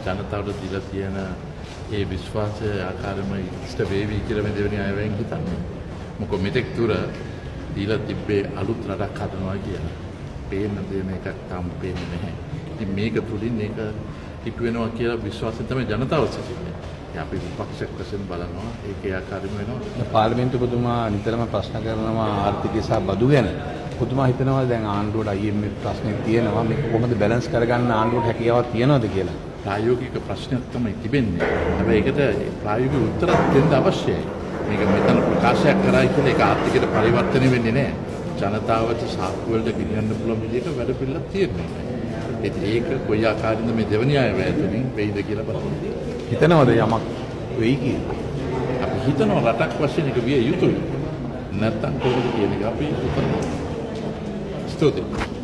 ජනතාවට දීලා තියෙන ඒ විශ්වාසය ආකාරයෙන්ම ඉෂ්ට වේවි කියලා මේ දෙවෙනි අයවෙන් හිතන්නේ. මොකද මෙතෙක් තුර දීලා තිබ්බේ අලුත් රටක් හදනවා කියලා. පේන දෙන එකක් තාම පේන්නේ නැහැ. ඉතින් මේක තුලින් මේක ඉටු වෙනවා කියලා විශ්වාසයෙන් තමයි ජනතාව සිටින්නේ. අපි විපක්ෂයක් වශයෙන් බලනවා ඒකේ ආකාරයෙන්ම වෙනවා. පාර්ලිමේන්තුවතුමා නිතරම ප්‍රශ්න කරනවා ආර්ථිකය සහ බදු ගැන. ඔබතුමා හිතනවා දැන් ආණ්ඩුවට IMF ප්‍රශ්නේ තියෙනවා මේක කොහොමද බැලන්ස් කරගන්න ආණ්ඩුවට හැකියාවක් තියනවද කියලා. ප්‍රායෝගික ප්‍රශ්නයක් තමයි තිබෙන්නේ. හැබැයි ඒකට ප්‍රායෝගික උත්තරයක් දෙන්න අවශ්‍යයි. මේක මෙතන ප්‍රකාශයක් කරයි කියලා ඒක ආර්ථිකයට පරිවර්තනය වෙන්නේ නැහැ. ජනතාවට සාක්කු වලට ගෙනියන්න පුළුවන් විදිහට වැඩ පිළිවෙලක් තියෙනවා. ඒක කොයි ආකාරයෙන්ද මේ දෙවෙනි අය වැටෙමින් වෙයිද කියලා බලන්න. හිතනවද යමක් වෙයි කියලා? අපි හිතනවා රටක් වශයෙන් එක විය යුතුයි. නැත්තම් කොහොමද කියන එක අපි හිතනවා. ස්තුතියි.